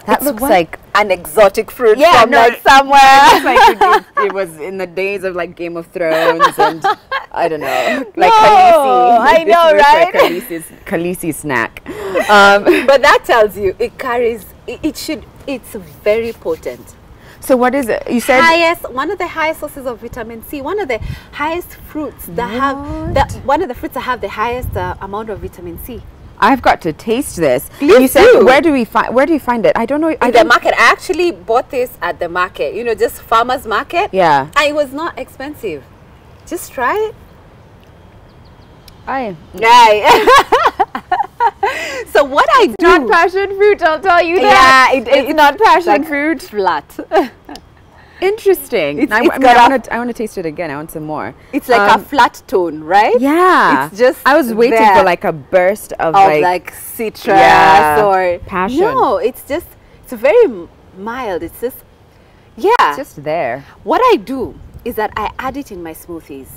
S1: That looks like
S2: an exotic fruit
S1: from
S2: like somewhere.
S1: It looks like it was in the days of like Game of Thrones and I don't know, like Khaleesi.
S2: I know, right?
S1: Like Khaleesi's snack.
S2: But that tells you it carries. It's very potent.
S1: So what is it? You said
S2: one of the highest sources of vitamin C. One of the highest fruits that one of the fruits that have the highest amount of vitamin C.
S1: I've got to taste this.
S2: You
S1: said where do you find it? I don't know.
S2: In the market. I actually bought this at the market. You know, just farmers market.
S1: Yeah.
S2: And it was not expensive. Just try it. So what I do?
S1: Not passion fruit. I'll tell you that.
S2: Yeah, it's not passion fruit. Flat.
S1: Interesting. I want to taste it again. I want some more.
S2: It's like a flat tone, right?
S1: Yeah.
S2: It's just
S1: I was waiting for like a burst of
S2: like citrus or
S1: passion.
S2: No, it's very mild. It's just
S1: it's just there.
S2: What I do is that I add it in my smoothies.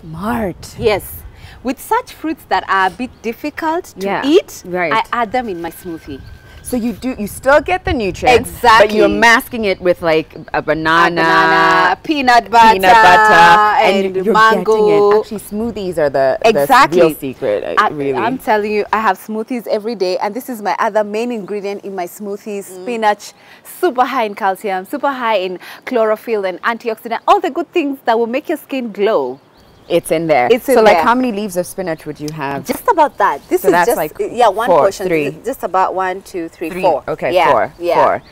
S1: Smart.
S2: Yes. With such fruits that are a bit difficult to eat, I add them in my smoothie.
S1: So you still get the nutrients,
S2: exactly,
S1: but you're masking it with like a banana,
S2: peanut butter, and
S1: you're
S2: mango.
S1: Getting it. Actually, smoothies are the real secret. Really,
S2: I'm telling you, I have smoothies every day, and this is my other main ingredient in my smoothies: spinach, super high in calcium, super high in chlorophyll and antioxidant, all the good things that will make your skin glow.
S1: It's in there. So like how many leaves of spinach would you have?
S2: Just about that. This is
S1: that's
S2: just
S1: like
S2: one portion.
S1: 3.
S2: Just about 1, 2, 3, 4.
S1: Okay, 4.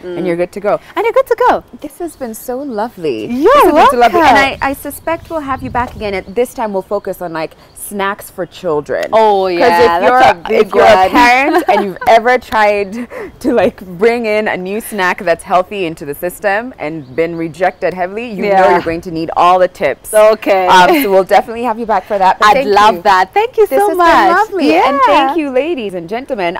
S1: And you're good to go.
S2: And you're good to go.
S1: This has been so lovely.
S2: You're welcome.
S1: And I suspect we'll have you back again. And this time we'll focus on like snacks for children.
S2: Oh yeah,
S1: because if you're a parent and you've ever tried to like bring in a new snack that's healthy into the system and been rejected heavily, you know you're going to need all the tips.
S2: Okay.
S1: So we'll definitely definitely have you back for that. But
S2: I'd love that. Thank you so much.
S1: This has been lovely.
S2: Yeah.
S1: And thank you, ladies and gentlemen,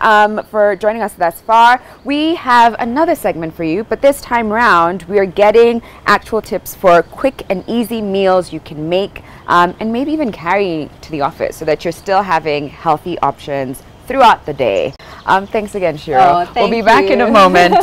S1: for joining us thus far. We have another segment for you, but this time round, we are getting actual tips for quick and easy meals you can make and maybe even carry to the office so that you're still having healthy options throughout the day. Thanks again, Shiro. We'll be back in a moment.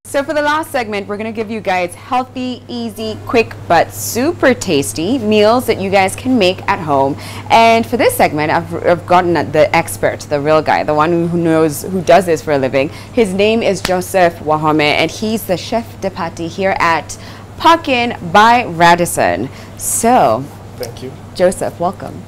S1: So for the last segment, we're going to give you guys healthy, easy, quick, but super tasty meals that you guys can make at home. And for this segment, I've gotten the expert, the real guy, the one who knows, who does this for a living. His name is Joseph Wahome, and he's the chef de partie here at Parkin by Radisson. So,
S3: thank you.
S1: Joseph, welcome.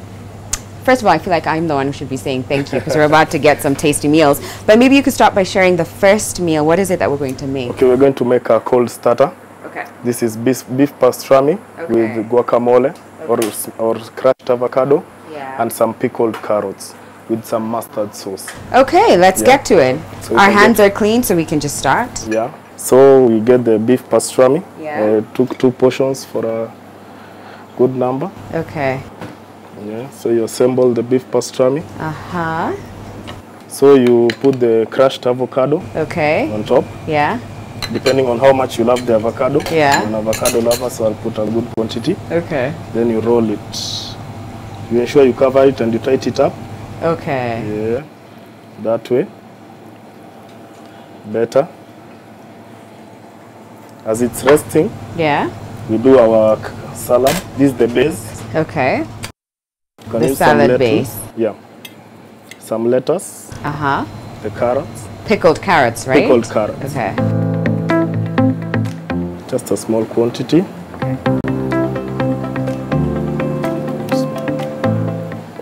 S1: First of all, I feel like I'm the one who should be saying thank you because we're about to get some tasty meals. But maybe you could start by sharing the first meal. What is it that we're going to make?
S3: Okay, we're going to make a cold starter.
S1: Okay.
S3: This is beef pastrami with guacamole or crushed avocado and some pickled carrots with some mustard sauce.
S1: Okay, let's get to it.
S3: So
S1: our hands are clean, so we can just start.
S3: Yeah. So we get the beef pastrami.
S1: Yeah.
S3: Took 2 portions for a good number.
S1: Okay.
S3: Yeah, so you assemble the beef pastrami.
S1: Uh-huh.
S3: So you put the crushed avocado on top.
S1: Yeah.
S3: Depending on how much you love the avocado.
S1: Yeah.
S3: I'm an avocado lover, so I'll put a good quantity.
S1: Okay.
S3: Then you roll it. You ensure you cover it and you tight it up.
S1: Okay.
S3: Yeah. That way. Better. As it's resting.
S1: Yeah.
S3: We do our salad. This is the base.
S1: Okay.
S3: The
S1: salad base.
S3: Yeah. Some lettuce.
S1: Uh-huh.
S3: The carrots.
S1: Pickled carrots, right?
S3: Pickled carrots.
S1: Okay.
S3: Just a small quantity.
S1: Okay.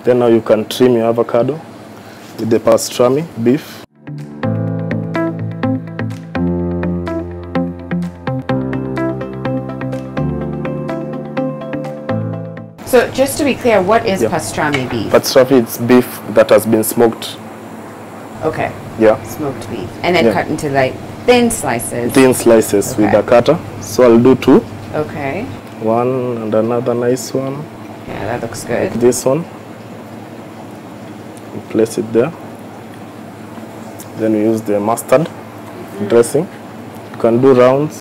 S3: Then now you can trim your avocado with the pastrami, beef.
S1: So just to be clear, what is pastrami beef?
S3: Pastrami, it's beef that has been smoked.
S1: Okay.
S3: Yeah.
S1: Smoked beef. And then cut into like thin slices.
S3: Thin slices with a cutter. So I'll do 2.
S1: Okay.
S3: 1 and another nice one.
S1: Yeah, that looks good.
S3: Like this one. We place it there. Then we use the mustard dressing. You can do rounds.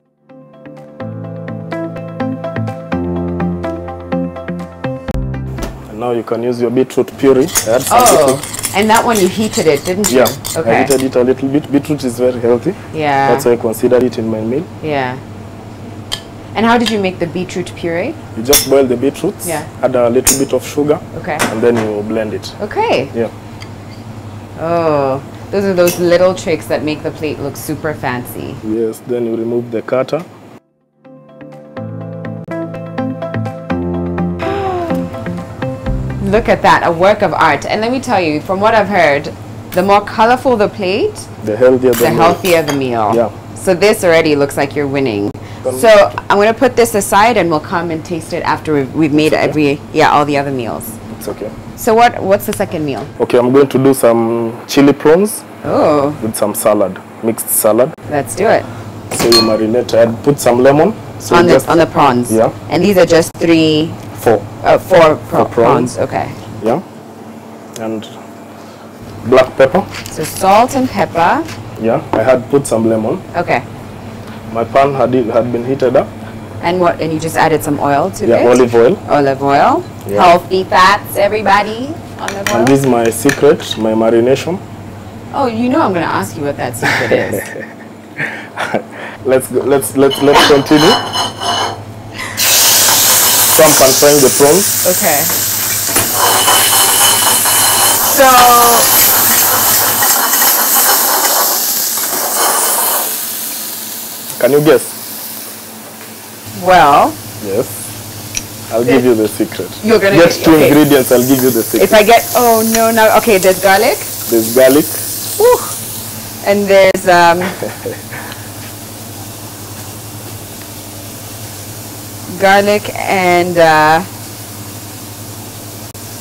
S3: Now you can use your beetroot puree.
S1: And that one you heated it, didn't you?
S3: Yeah,
S1: okay.
S3: I heated it a little bit. Beetroot is very healthy.
S1: Yeah.
S3: That's why I consider it in my meal.
S1: Yeah. And how did you make the beetroot puree?
S3: You just boil the beetroots, add a little bit of sugar, and then you blend it.
S1: Okay.
S3: Yeah.
S1: Oh, those are those little tricks that make the plate look super fancy.
S3: Yes, then you remove the cutter.
S1: Look at that, a work of art. And let me tell you, from what I've heard, The more colorful the plate,
S3: the healthier the meal.
S1: Healthier the meal.
S3: Yeah.
S1: So this already looks like you're winning. So I'm going to put this aside and we'll come and taste it after we've made all the other meals.
S3: It's okay.
S1: So what's the second meal?
S3: Okay, I'm going to do some chili prawns.
S1: Oh.
S3: With some salad, mixed salad.
S1: Let's do it.
S3: So you marinate. I'd put some lemon. So
S1: on the prawns.
S3: Yeah.
S1: And these are just four prawns. Okay.
S3: Yeah. And black pepper.
S1: So salt and pepper.
S3: Yeah. I had put some lemon.
S1: Okay.
S3: My pan had been heated up.
S1: And what? And you just added some oil to it?
S3: Yeah, olive oil.
S1: Olive oil. Yeah. Healthy fats, everybody. Olive oil.
S3: And this is my secret, my marination.
S1: Oh, you know I'm going to ask you what that secret is.
S3: Let's continue. So I'm pan-frying the prawns.
S1: Okay. So
S3: can you guess?
S1: Well.
S3: Yes. I'll give you the secret.
S1: You're gonna
S3: get two ingredients. I'll give you the secret.
S1: If I get no. Okay, there's garlic.
S3: There's garlic.
S1: Woo. And there's garlic and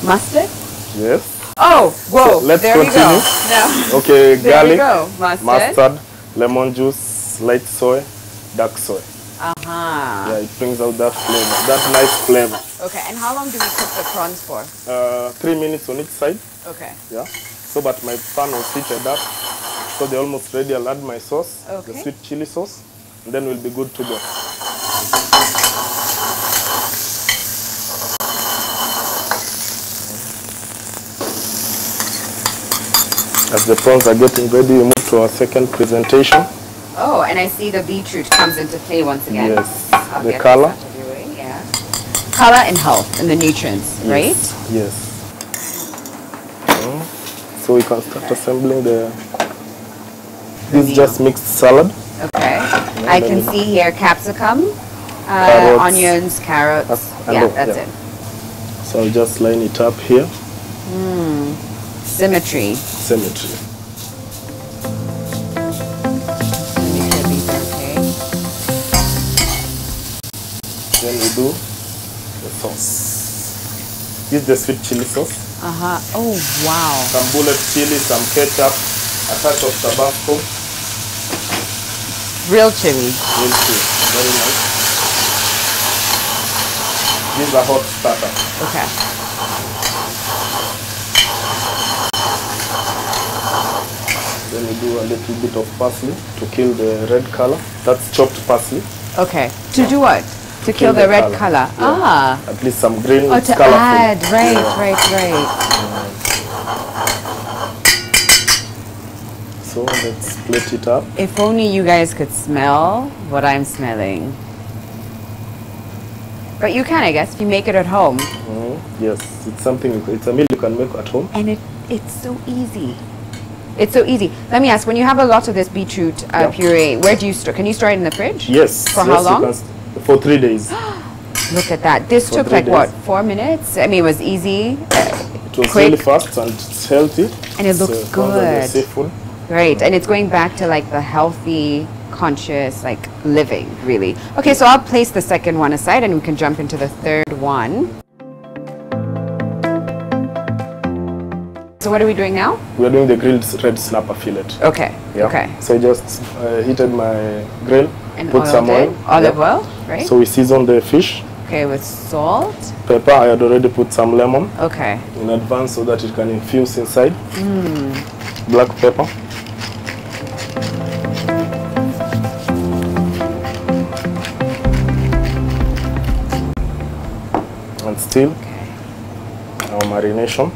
S1: mustard.
S3: Yes.
S1: Oh, whoa!
S3: So let's
S1: there
S3: continue.
S1: We go. No.
S3: Okay,
S1: there
S3: garlic,
S1: we go.
S3: mustard, lemon juice, light soy, dark soy.
S1: Uh-huh.
S3: Yeah, it brings out that flavor, that nice flavor.
S1: Okay, and how long do we cook the prawns for?
S3: 3 minutes on each side.
S1: Okay.
S3: Yeah. So, but my pan was heated up, so they're almost ready. I'll add my sauce, the sweet chili sauce, and then we'll be good to go. As the prawns are getting ready, we move to our second presentation.
S1: Oh, and I see the beetroot comes into play once again.
S3: Yes, the color.
S1: Yeah. Color and health and the nutrients,
S3: yes.
S1: Right?
S3: Yes. So we can start assembling the... This is just mixed salad.
S1: Okay. I can see here capsicum, onions, carrots. That's it.
S3: So I'll just line it up here.
S1: Symmetry.
S3: Symmetry. Then we do the sauce. This is the sweet chili sauce.
S1: Oh, wow.
S3: Some bullet chili, some ketchup, a touch of Tabasco.
S1: Real chili.
S3: Real chili. Very nice. This is a hot starter.
S1: Okay.
S3: Then we do a little bit of parsley to kill the red color. That's chopped parsley.
S1: Okay. To do what? To kill the red color.
S3: Yeah. At least some green.
S1: Oh, to
S3: colorful.
S1: add. Right.
S3: So let's split it up.
S1: If only you guys could smell what I'm smelling. But you can, I guess, if you make it at home.
S3: Yes, it's something. It's a meal you can make at home.
S1: And it's so easy. It's so easy. Let me ask, when you have a lot of this beetroot puree, where do you store? Can you store it in the fridge?
S3: Yes.
S1: For how long?
S3: For 3 days.
S1: Look at that. This took like what, 4 minutes? I mean, it was easy.
S3: It was
S1: quick.
S3: really fast and it's healthy.
S1: And it looks good.
S3: Seafood.
S1: Right, and it's going back to like the healthy, conscious, like living, really. Okay, so I'll place the second one aside and we can jump into the third one. So what are we doing now?
S3: We're doing the grilled red snapper fillet.
S1: Okay, okay.
S3: So I just heated my grill,
S1: and
S3: put some oil.
S1: Olive oil, right?
S3: So we season the fish.
S1: Okay, with salt.
S3: Pepper, I had already put some lemon.
S1: Okay.
S3: In advance so that it can infuse inside. Black pepper. And still, our marination.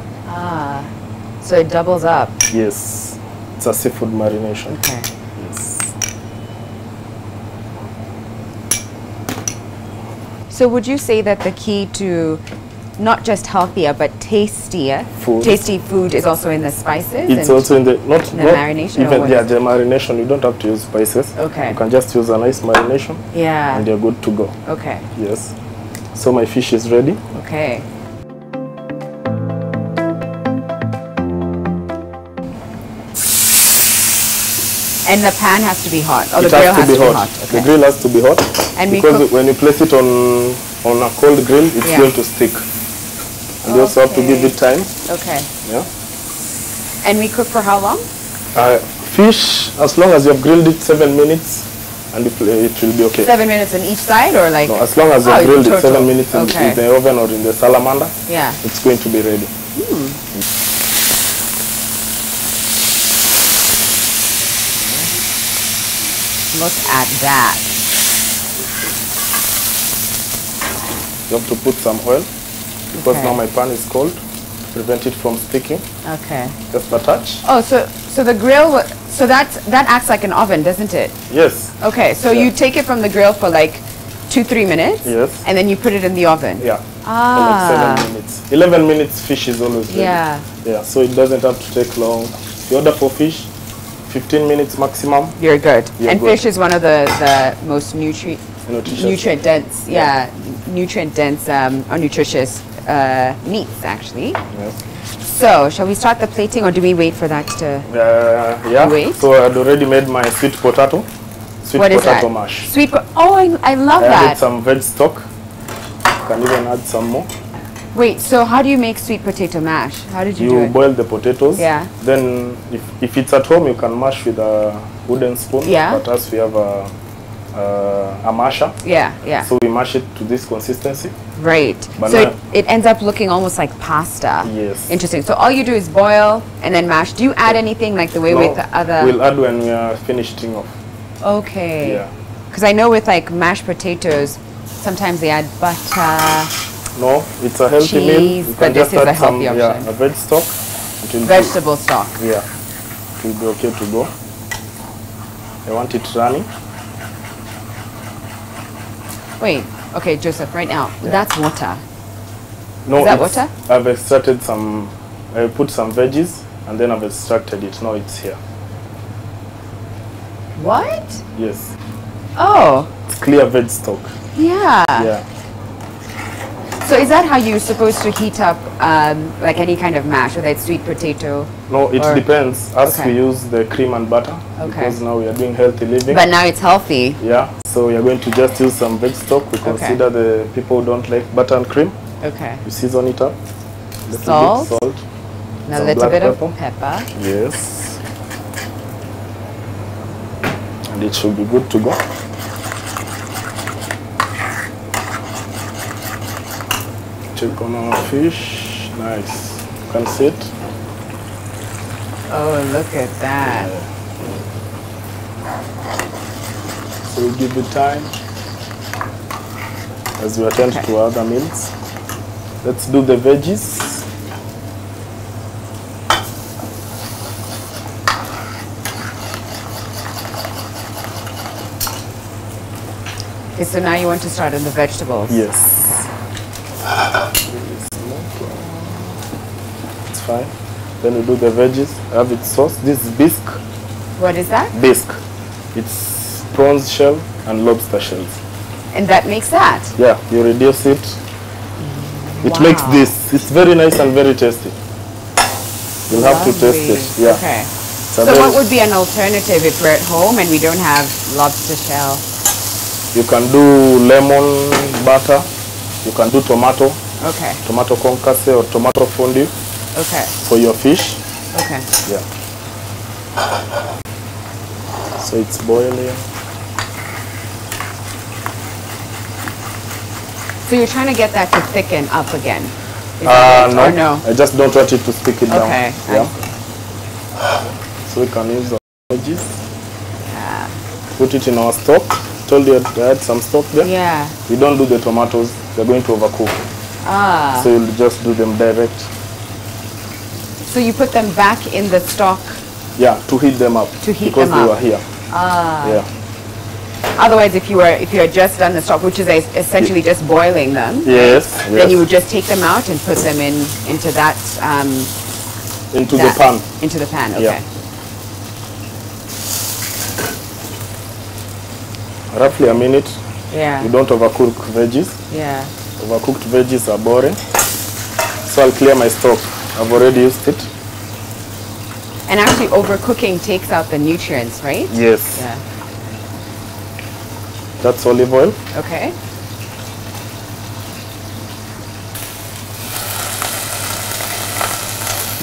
S1: So it doubles up.
S3: Yes, it's a seafood marination.
S1: Okay.
S3: Yes.
S1: So would you say that the key to not just healthier but tasty food is also in the spices?
S3: It's also in the
S1: marination.
S3: Even the marination. You don't have to use spices.
S1: Okay.
S3: You can just use a nice marination.
S1: Yeah.
S3: And you're good to go.
S1: Okay.
S3: Yes. So my fish is ready.
S1: Okay. And the pan has to be hot. Oh,
S3: It
S1: the grill
S3: has to be hot.
S1: Okay.
S3: The grill has to be hot.
S1: And
S3: because when you place it on a cold grill, it's going to stick. And you also have to give it time.
S1: Okay.
S3: Yeah.
S1: And we cook for how long?
S3: Fish, as long as you have grilled it 7 minutes, and it will be okay.
S1: 7 minutes on each side, or like?
S3: No, as long as you have grilled it 7 minutes in the oven or in the salamander, it's going to be ready.
S1: Look at that.
S3: You have to put some oil, because now my pan is cold, to prevent it from sticking.
S1: Okay.
S3: Just a touch.
S1: Oh, so the grill, so that acts like an oven, doesn't it?
S3: Yes.
S1: Okay, so you take it from the grill for like 2-3 minutes.
S3: Yes.
S1: And then you put it in the oven.
S3: Yeah. For like 7 minutes. 11 minutes fish is always ready.
S1: Yeah.
S3: Yeah, so it doesn't have to take long. If you order for fish, 15 minutes maximum.
S1: You're good.
S3: You're good.
S1: Fish is one of the most nutrient dense, nutrient dense or nutritious meats, actually.
S3: Yes.
S1: So, shall we start the plating, or do we wait for that to wait?
S3: So I had already made my sweet potato. Sweet potato mash.
S1: I love that.
S3: I added some veg stock. You can even add some more.
S1: Wait, so how do you make sweet potato mash? How did you do it?
S3: You boil the potatoes.
S1: Yeah.
S3: Then if it's at home, you can mash with a wooden spoon.
S1: Yeah.
S3: But us, we have a masher.
S1: Yeah, yeah.
S3: So we mash it to this consistency.
S1: Right.
S3: But
S1: so it ends up looking almost like pasta.
S3: Yes.
S1: Interesting. So all you do is boil and then mash. Do you add anything like the way with the other?
S3: We'll add when we are finishing off.
S1: Okay.
S3: Yeah.
S1: Because I know with like mashed potatoes, sometimes they add butter.
S3: No, it's a healthy
S1: cheese,
S3: meal. You
S1: but this is a healthy option.
S3: Yeah, a veg stock.
S1: Vegetable stock.
S3: Yeah. It will be okay to go. I want it running.
S1: Wait, okay, Joseph, right now, that's water.
S3: No,
S1: is that water?
S3: I've extracted some, I put some veggies and then I've extracted it. Now it's here.
S1: What?
S3: Yes.
S1: Oh.
S3: It's clear veg stock.
S1: Yeah.
S3: Yeah.
S1: So is that how you're supposed to heat up like any kind of mash, whether it's sweet potato?
S3: No, it depends. Us, we use the cream and butter because now we are doing healthy living.
S1: But now it's healthy.
S3: Yeah, so we are going to just use some veg stock. We consider the people who don't like butter and cream.
S1: Okay.
S3: You season it up.
S1: Salt.
S3: And
S1: a little bit of pepper.
S3: Yes. And it should be good to go. Check on our fish. Nice. You can see it.
S1: Oh, look at that.
S3: So we'll give it time as we attend to other meals. Let's do the veggies.
S1: Okay, so now you want to start on the vegetables.
S3: Yes. It's fine. Then we do the veggies. I have its sauce. This is bisque.
S1: What is that?
S3: Bisque. It's prawns shell and lobster shells.
S1: And that makes that?
S3: Yeah, you reduce it. It makes this. It's very nice and very tasty. You'll have to taste it. Yeah.
S1: Okay. So what would be an alternative if we're at home and we don't have lobster shell?
S3: You can do lemon butter. You can do tomato.
S1: Okay.
S3: Tomato concasse or tomato fondue.
S1: Okay.
S3: For your fish.
S1: Okay.
S3: Yeah. So it's boiling.
S1: So you're trying to get that to thicken up again?
S3: No.
S1: Or no?
S3: I just don't want it to stick it down.
S1: Okay.
S3: Yeah. So we can use the veggies.
S1: Yeah.
S3: Put it in our stock. Told you to add some stock there.
S1: Yeah.
S3: We don't do the tomatoes. They're going to overcook.
S1: Ah.
S3: So you'll just do them direct.
S1: So you put them back in the stock?
S3: Yeah, to heat them up.
S1: To heat them up.
S3: Because they were here.
S1: Ah.
S3: Yeah.
S1: Otherwise, if you had just done the stock, which is essentially just boiling them,
S3: yes,
S1: then you would just take them out and put them into that
S3: into the pan.
S1: Into the pan. Okay.
S3: Yeah. Roughly a minute.
S1: Yeah.
S3: You don't overcook veggies.
S1: Yeah.
S3: Overcooked veggies are boring. So I'll clear my stock. I've already used it.
S1: And actually overcooking takes out the nutrients, right?
S3: Yes.
S1: Yeah.
S3: That's olive oil.
S1: Okay.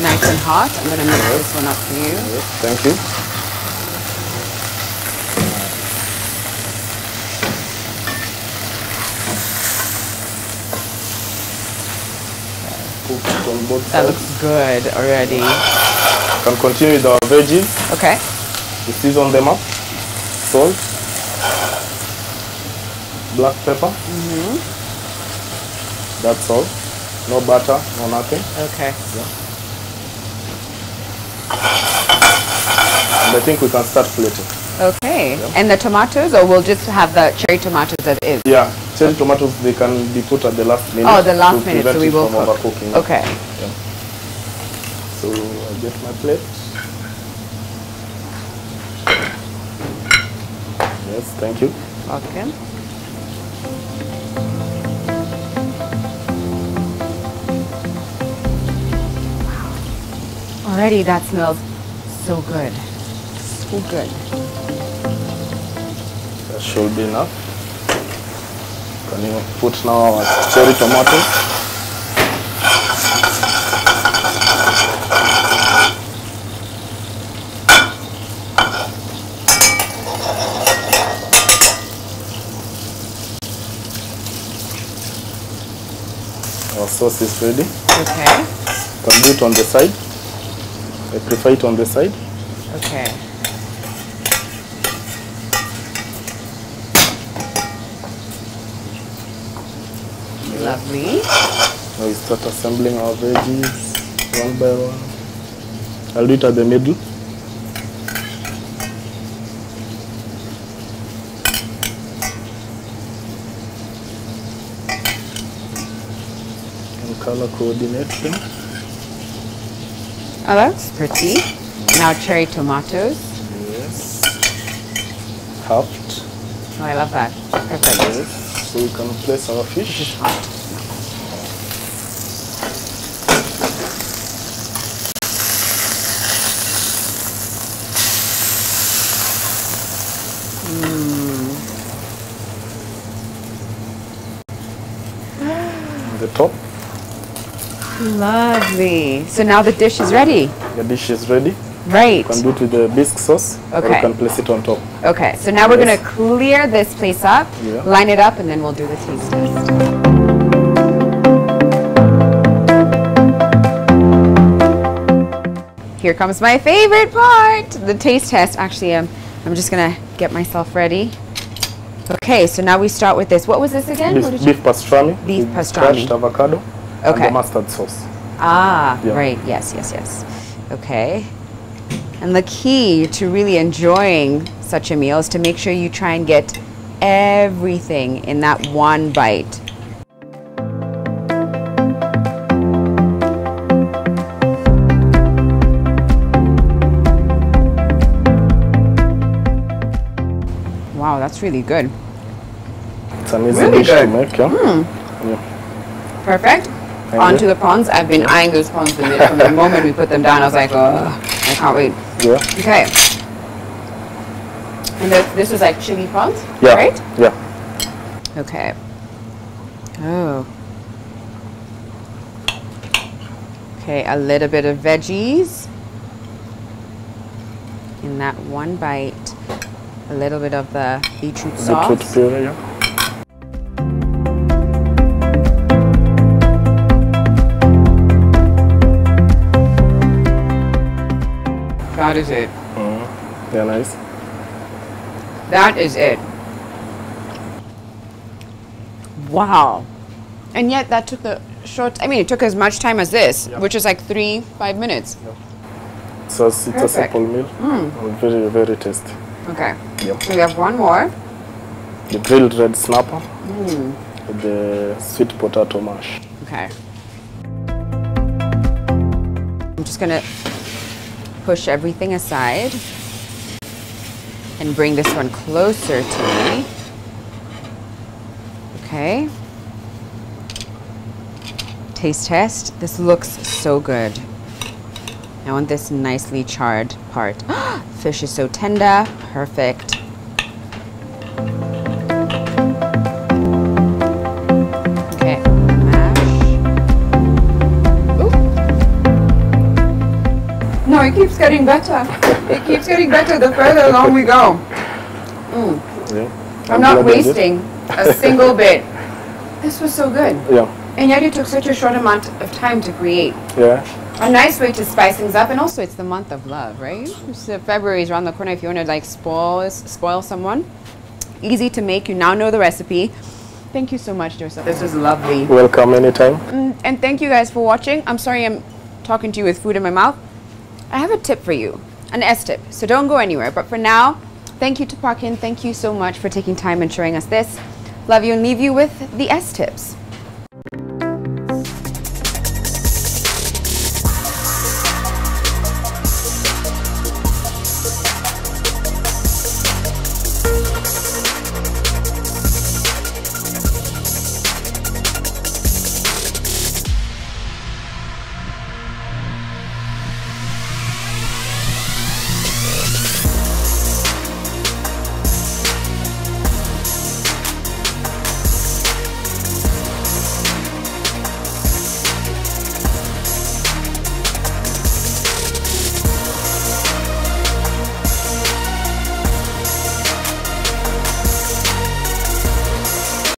S1: Nice and hot. I'm going to mix this one up for you.
S3: Yes, thank you. Cooked on both sides.
S1: That looks good already.
S3: Can continue with our veggies.
S1: Okay.
S3: We season them up. Salt. Black pepper. That's all. No butter, no nothing.
S1: Okay.
S3: Yeah. And I think we can start plating.
S1: Okay.
S3: Yeah.
S1: And the tomatoes, or we'll just have the cherry tomatoes as is?
S3: Yeah, cherry tomatoes, they can be put at the last minute.
S1: Oh, the last minute,
S3: prevent
S1: so we
S3: it
S1: will
S3: from
S1: cook.
S3: overcooking.
S1: Okay.
S3: Yeah. So I get my plate. Yes, thank you.
S1: Okay. Already that smells so good. So good.
S3: That should be enough. Can you put now our cherry tomatoes? Our sauce is ready.
S1: Okay.
S3: You can do it on the side. I prefer it on the side.
S1: Okay. Lovely.
S3: Now we start assembling our veggies one by one. I'll do it at the middle. And color coordinate them.
S1: Oh, that's pretty. Now cherry tomatoes.
S3: Yes. Halved.
S1: Oh, I love that. Perfect.
S3: Yes. So we can place our fish.
S1: It's hot.
S3: On the top.
S1: Lovely. So now the dish is ready.
S3: The dish is ready.
S1: Right.
S3: You can do it with the bisque sauce. Or
S1: Okay.
S3: you can place it on top.
S1: Okay, so now we're
S3: Yes.
S1: going to clear this place up,
S3: Yeah.
S1: line it up, and then we'll do the taste test. Here comes my favorite part, the taste test. Actually, I'm just going to get myself ready. Okay, so now we start with this. What was this again? What did you-
S3: Beef pastrami.
S1: Beef
S3: with
S1: pastrami.
S3: Crushed avocado.
S1: Okay.
S3: And the mustard sauce.
S1: Ah,
S3: Yeah.
S1: right. Yes, yes, yes. Okay. And the key to really enjoying such a meal is to make sure you try and get everything in that one bite. Wow, that's really good.
S3: It's an easy
S1: Really
S3: dish
S1: good.
S3: to make. Yeah. Yeah.
S1: Perfect.
S3: Thank
S1: On
S3: you.
S1: to the prawns. I've been eyeing those prawns from the moment we put them down. I was like, oh, I can't wait.
S3: Yeah.
S1: Okay. And this is like chili prawns,
S3: Yeah.
S1: right?
S3: Yeah.
S1: Okay. Oh. Okay, a little bit of veggies. In that one bite. A little bit of the beetroot sauce.
S3: Beetroot puree. Yeah.
S1: That is it.
S3: They're nice.
S1: That is it. Wow. And yet that took the short, I mean, it took as much time as this,
S3: Yeah.
S1: which is like 5 minutes.
S3: So it's a
S1: Perfect.
S3: simple meal. And very, very tasty.
S1: Okay.
S3: Yep.
S1: So we have one more.
S3: The grilled red snapper with the sweet potato mash.
S1: Okay. I'm just gonna push everything aside and bring this one closer to me. Okay. Taste test. This looks so good. I want this nicely charred part. Fish is so tender. Perfect. Okay, mash. Ooh. No, it keeps getting better. It keeps getting better the further along we go.
S3: Yeah.
S1: I'm not wasting a single bit. This was so good.
S3: Yeah.
S1: And yet it took such a short amount of time to create.
S3: Yeah.
S1: A nice way to spice things up, and also it's the month of love, right? So February is around the corner. If you want to like spoil someone, easy to make. You now know the recipe. Thank you so much, Joseph. This was lovely.
S3: Welcome anytime.
S1: And thank you guys for watching. I'm sorry I'm talking to you with food in my mouth. I have a tip for you, an S tip. So don't go anywhere. But for now, thank you to Parkin. Thank you so much for taking time and showing us this. Love you and leave you with the S tips.